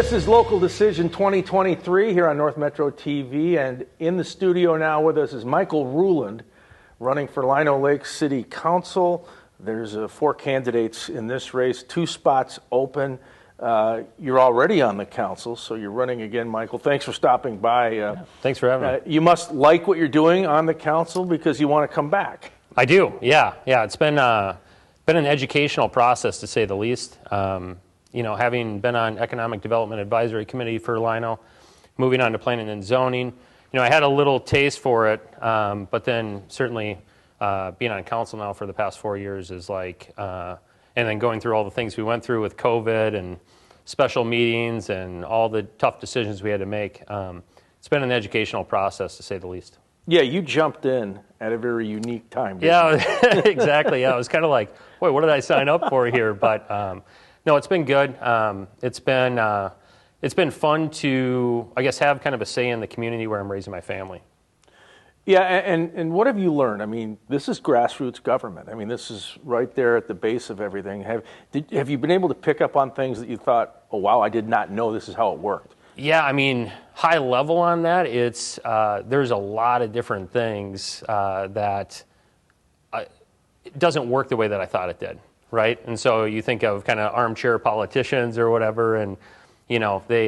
This is Local Decision 2023 here on North Metro TV, and in the studio now with us is Michael Ruhland, running for Lino Lakes City Council. There's 4 candidates in this race, 2 spots open. You're already on the council, so you're running again, Michael. Thanks for stopping by. Thanks for having me. You must like what you're doing on the council because you want to come back. I do, yeah. It's been an educational process, to say the least. Having been on Economic Development Advisory Committee for Lino, moving on to Planning and Zoning, I had a little taste for it, but then certainly being on council now for the past 4 years is like, and then going through all the things we went through with COVID and special meetings and all the tough decisions we had to make. It's been an educational process, to say the least. Yeah, you jumped in at a very unique time. Yeah, exactly. Yeah, it was kind of like, boy, what did I sign up for here? But no, it's been good. It's been fun to, I guess, have kind of a say in the community where I'm raising my family. Yeah, and what have you learned? I mean, this is grassroots government. I mean, this is right there at the base of everything. Have you been able to pick up on things that you thought, oh, wow, I did not know this is how it worked? Yeah, I mean, high level on that, it's there's a lot of different things that it doesn't work the way that I thought it did, right? And so you think of kind of armchair politicians or whatever, and they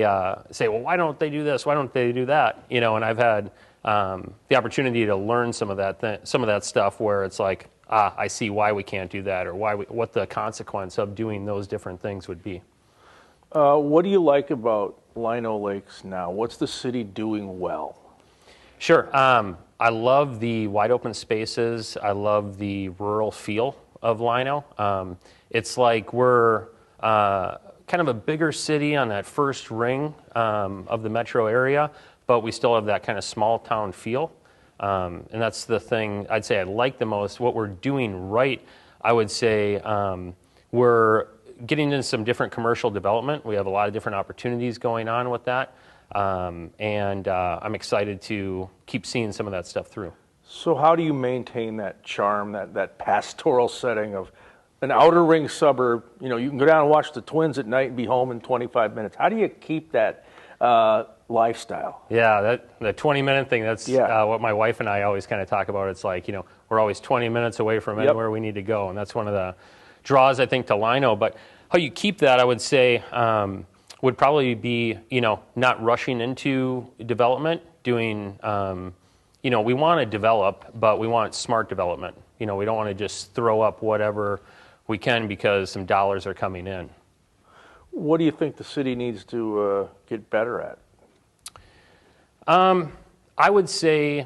say, well, why don't they do this? Why don't they do that? And I've had the opportunity to learn some of that stuff where it's like, I see why we can't do that, or what the consequence of doing those different things would be. What do you like about Lino Lakes now? What's the city doing well? Sure. I love the wide open spaces. I love the rural feel of Lino. It's like we're kind of a bigger city on that first ring of the metro area, but we still have that kind of small town feel. And that's the thing I'd say I like the most. What we're doing right, I would say we're getting into some different commercial development. We have a lot of different opportunities going on with that. And I'm excited to keep seeing some of that stuff through. So how do you maintain that charm, that pastoral setting of an outer ring suburb? You can go down and watch the Twins at night and be home in 25 minutes. How do you keep that lifestyle? Yeah, the 20-minute thing, that's what my wife and I always kind of talk about. It's like, we're always 20 minutes away from anywhere we need to go. And that's one of the draws, I think, to Lino. But how you keep that, I would say, would probably be, not rushing into development, doing, we want to develop, but we want smart development. We don't want to just throw up whatever we can because some dollars are coming in. What do you think the city needs to get better at? I would say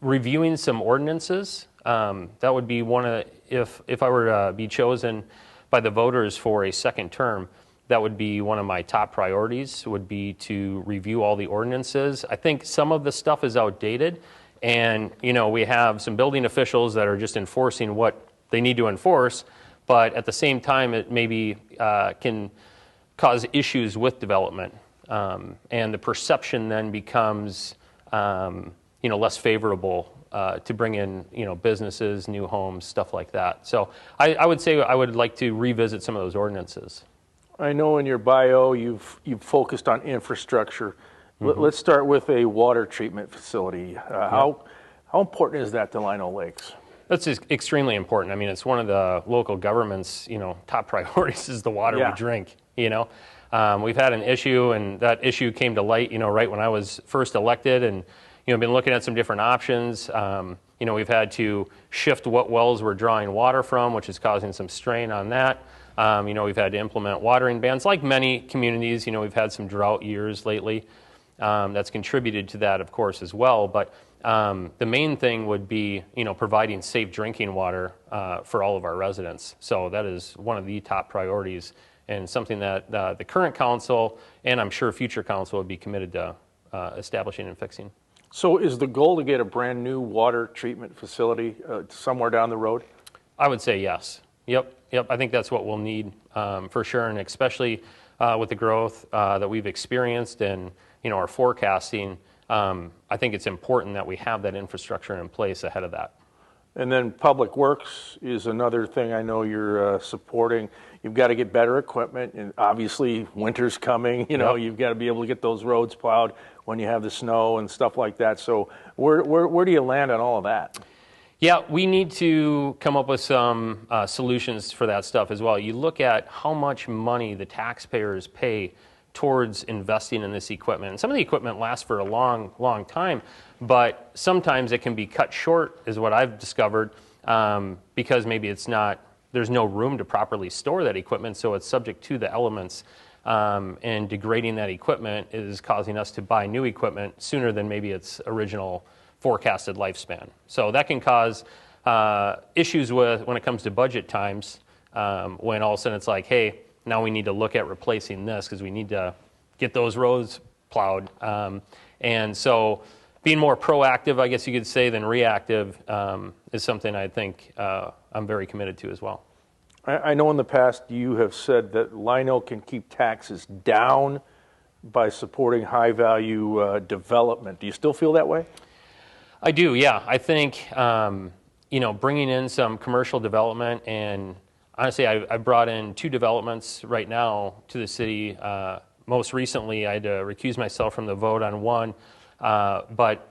reviewing some ordinances. That would be one of if I were to be chosen by the voters for a second term, that would be one of my top priorities, would be to review all the ordinances. I think some of the stuff is outdated, and we have some building officials that are just enforcing what they need to enforce, but at the same time it maybe can cause issues with development, and the perception then becomes less favorable to bring in businesses, new homes, stuff like that. So I would say I would like to revisit some of those ordinances. I know in your bio you've focused on infrastructure. Mm-hmm. Let's start with a water treatment facility. How important is that to Lino Lakes? That's extremely important. I mean, it's one of the local government's top priorities is the water we drink. We've had an issue, and that issue came to light right when I was first elected, and been looking at some different options. We've had to shift what wells we're drawing water from, which is causing some strain on that. We've had to implement watering bans. Like many communities, we've had some drought years lately. That's contributed to that, of course, as well. But the main thing would be, providing safe drinking water for all of our residents. So that is one of the top priorities, and something that the current council and I'm sure future council would be committed to establishing and fixing. So is the goal to get a brand new water treatment facility somewhere down the road? I would say yes. Yep. I think that's what we'll need for sure, and especially with the growth that we've experienced and our forecasting. I think it's important that we have that infrastructure in place ahead of that. And then Public Works is another thing I know you're supporting. You've got to get better equipment, and obviously winter's coming. You've got to be able to get those roads plowed when you have the snow and stuff like that. So where do you land on all of that? Yeah, we need to come up with some solutions for that stuff as well. You look at how much money the taxpayers pay towards investing in this equipment. And some of the equipment lasts for a long, long time, but sometimes it can be cut short, is what I've discovered, because maybe there's no room to properly store that equipment, so it's subject to the elements, and degrading that equipment is causing us to buy new equipment sooner than maybe its original forecasted lifespan. So that can cause issues when it comes to budget times, when all of a sudden it's like, hey, now we need to look at replacing this because we need to get those roads plowed. And so being more proactive, I guess you could say, than reactive is something I think I'm very committed to as well. I know in the past you have said that Lino can keep taxes down by supporting high-value development. Do you still feel that way? I do, yeah. I think bringing in some commercial development, and honestly, I brought in 2 developments right now to the city. Most recently, I had to recuse myself from the vote on one, but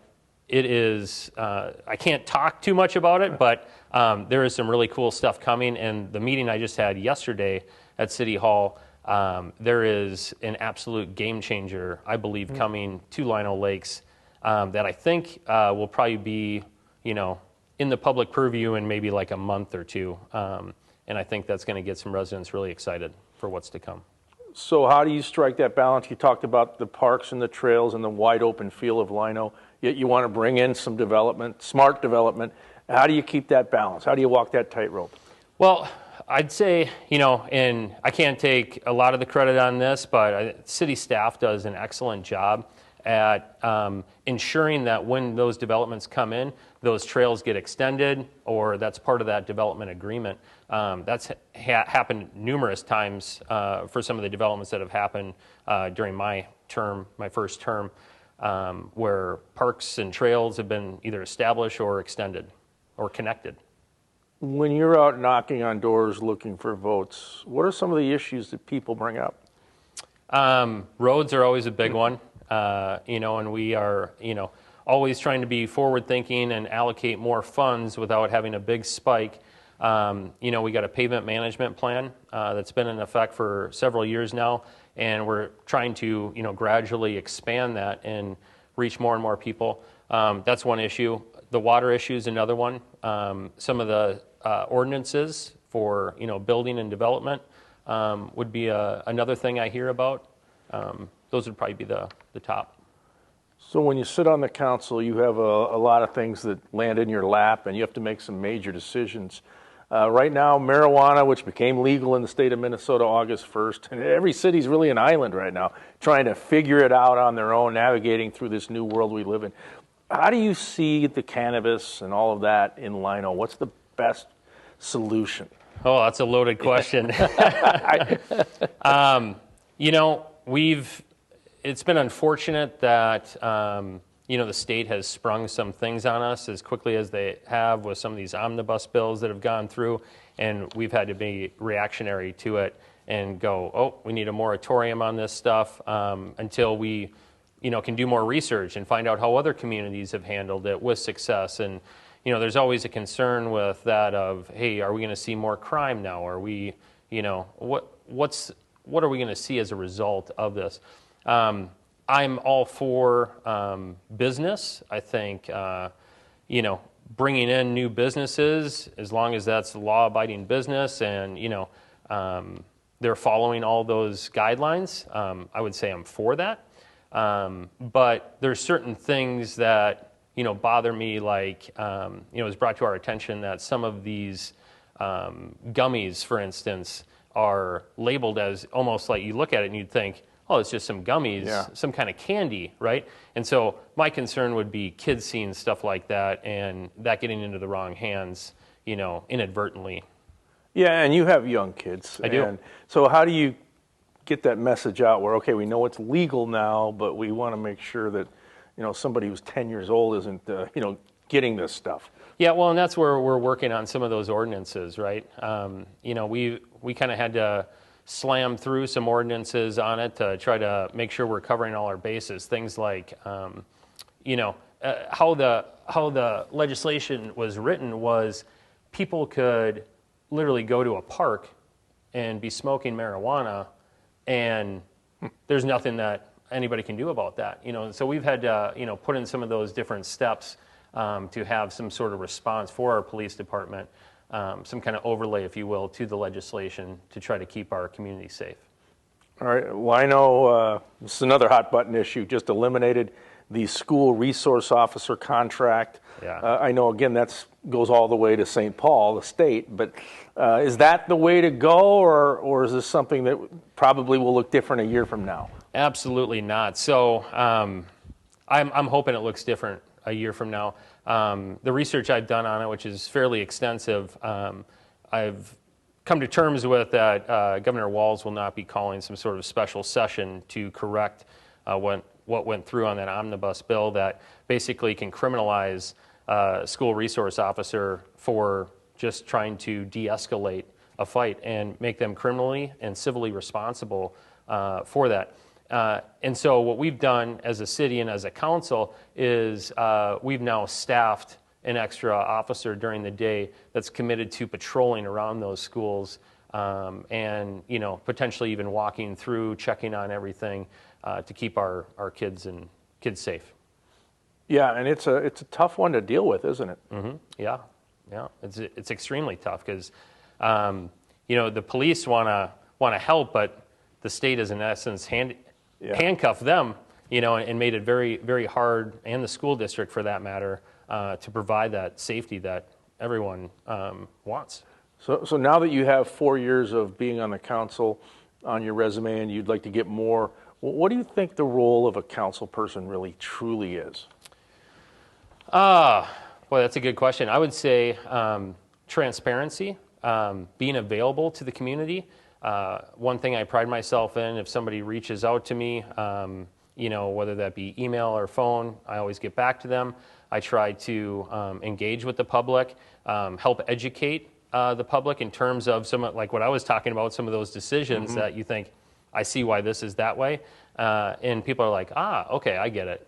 it is, I can't talk too much about it, but there is some really cool stuff coming. And the meeting I just had yesterday at City Hall, there is an absolute game changer, I believe, coming to Lino Lakes that I think will probably be, in the public purview in maybe like a month or 2. And I think that's going to get some residents really excited for what's to come. So how do you strike that balance? You talked about the parks and the trails and the wide open feel of Lino, yet you want to bring in some development, smart development. How do you keep that balance? How do you walk that tightrope? Well, I'd say, and I can't take a lot of the credit on this, but city staff does an excellent job at ensuring that when those developments come in, those trails get extended, or that's part of that development agreement. That's happened numerous times for some of the developments that have happened during my first term, where parks and trails have been either established or extended or connected. When you're out knocking on doors looking for votes, what are some of the issues that people bring up? Roads are always a big one. And we are, always trying to be forward-thinking and allocate more funds without having a big spike. We got a pavement management plan that's been in effect for several years now, and we're trying to, gradually expand that and reach more and more people. That's one issue. The water issue is another one. Some of the ordinances for, building and development would be another thing I hear about. Those would probably be the top. So when you sit on the council, you have a lot of things that land in your lap, and you have to make some major decisions. Right now, marijuana, which became legal in the state of Minnesota August 1st, and every city's really an island right now, trying to figure it out on their own, navigating through this new world we live in. How do you see the cannabis and all of that in Lino? What's the best solution? Oh, that's a loaded question. It's been unfortunate that, the state has sprung some things on us as quickly as they have with some of these omnibus bills that have gone through, and we've had to be reactionary to it and go, we need a moratorium on this stuff until we, can do more research and find out how other communities have handled it with success. And, there's always a concern with that of, hey, are we going to see more crime now? Are we, what are we going to see as a result of this? I'm all for business. I think, bringing in new businesses, as long as that's law-abiding business and, they're following all those guidelines, I would say I'm for that. But there's certain things that, bother me, like, it was brought to our attention that some of these gummies, for instance, are labeled as almost like you look at it and you'd think, oh, it's just some gummies, some kind of candy, right? And so my concern would be kids seeing stuff like that and that getting into the wrong hands, inadvertently. Yeah, and you have young kids. I do. So how do you get that message out where, okay, we know it's legal now, but we want to make sure that, somebody who's 10 years old isn't, getting this stuff. Yeah, well, and that's where we're working on some of those ordinances, right? We kind of had to slam through some ordinances on it to try to make sure we're covering all our bases. Things like, how the legislation was written was people could literally go to a park and be smoking marijuana, and there's nothing that anybody can do about that. So we've had to, put in some of those different steps to have some sort of response for our police department, some kind of overlay, if you will, to the legislation to try to keep our community safe. All right, Lino, this is another hot button issue, just eliminated the school resource officer contract. Yeah. I know, again, that goes all the way to St. Paul, the state, but is that the way to go, or is this something that probably will look different a year from now? Absolutely not. So I'm hoping it looks different a year from now. The research I've done on it, which is fairly extensive, I've come to terms with that Governor Walz will not be calling some sort of special session to correct what went through on that omnibus bill that basically can criminalize a school resource officer for just trying to de-escalate a fight and make them criminally and civilly responsible for that. And so what we've done as a city and as a council is we've now staffed an extra officer during the day that's committed to patrolling around those schools and potentially even walking through, checking on everything to keep our kids safe. Yeah, and it's a tough one to deal with, isn't it? Mm-hmm. Yeah, it's extremely tough because the police want to help, but the state is in essence handcuffed them, and made it very, very hard, and the school district for that matter, to provide that safety that everyone wants. So now that you have 4 years of being on the council on your resume and you'd like to get more, what do you think the role of a council person really truly is? Boy, that's a good question. I would say transparency, being available to the community. One thing I pride myself in, if somebody reaches out to me, whether that be email or phone, I always get back to them. I try to engage with the public, help educate the public in terms of like what I was talking about, some of those decisions that you think, I see why this is that way. And people are like, okay, I get it.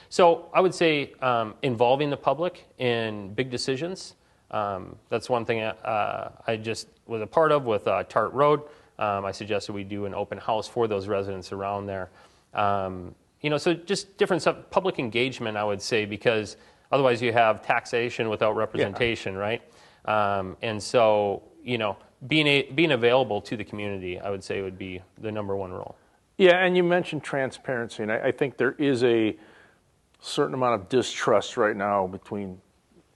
So I would say involving the public in big decisions. That's one thing I just was a part of with Tart Road. I suggested we do an open house for those residents around there. So just different stuff, public engagement, I would say, because otherwise you have taxation without representation, right? And so, being available to the community, I would say, would be the number one role. Yeah, and you mentioned transparency, and I think there is a certain amount of distrust right now between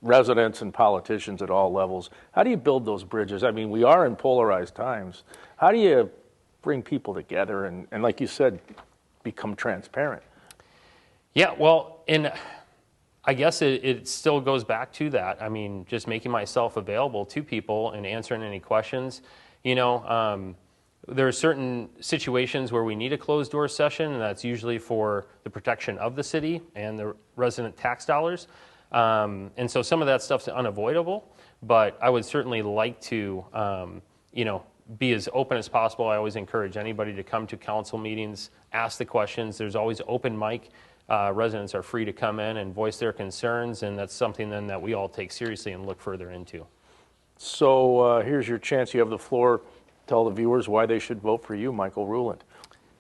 residents and politicians at all levels. How do you build those bridges? I mean, we are in polarized times. How do you bring people together and like you said, become transparent? Yeah, well, and I guess it still goes back to that. I mean, just making myself available to people and answering any questions. There are certain situations where we need a closed door session, and that's usually for the protection of the city and the resident tax dollars. And so some of that stuff's unavoidable, but I would certainly like to, be as open as possible. I always encourage anybody to come to council meetings, ask the questions. There's always open mic. Residents are free to come in and voice their concerns, and that's something then that we all take seriously and look further into. So here's your chance. You have the floor. Tell the viewers why they should vote for you, Michael Ruhland.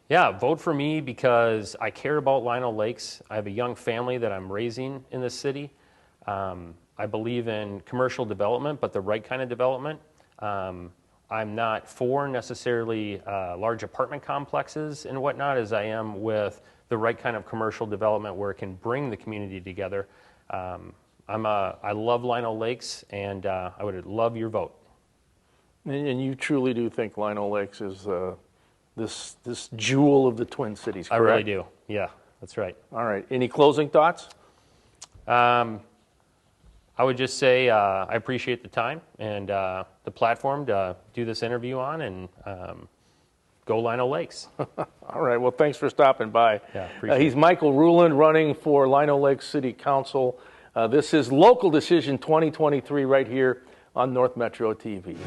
Yeah, vote for me because I care about Lino Lakes. I have a young family that I'm raising in this city. I believe in commercial development, but the right kind of development. I'm not for necessarily large apartment complexes and whatnot, as I am with the right kind of commercial development where it can bring the community together. I love Lino Lakes, and I would love your vote. And you truly do think Lino Lakes is this jewel of the Twin Cities, correct? I really do. Yeah, that's right. All right. Any closing thoughts? I would just say I appreciate the time and the platform to do this interview on, and go Lino Lakes. All right. Well, thanks for stopping by. Yeah, appreciate he's Michael Ruhland, running for Lino Lakes City Council. This is Local Decision 2023 right here on North Metro TV.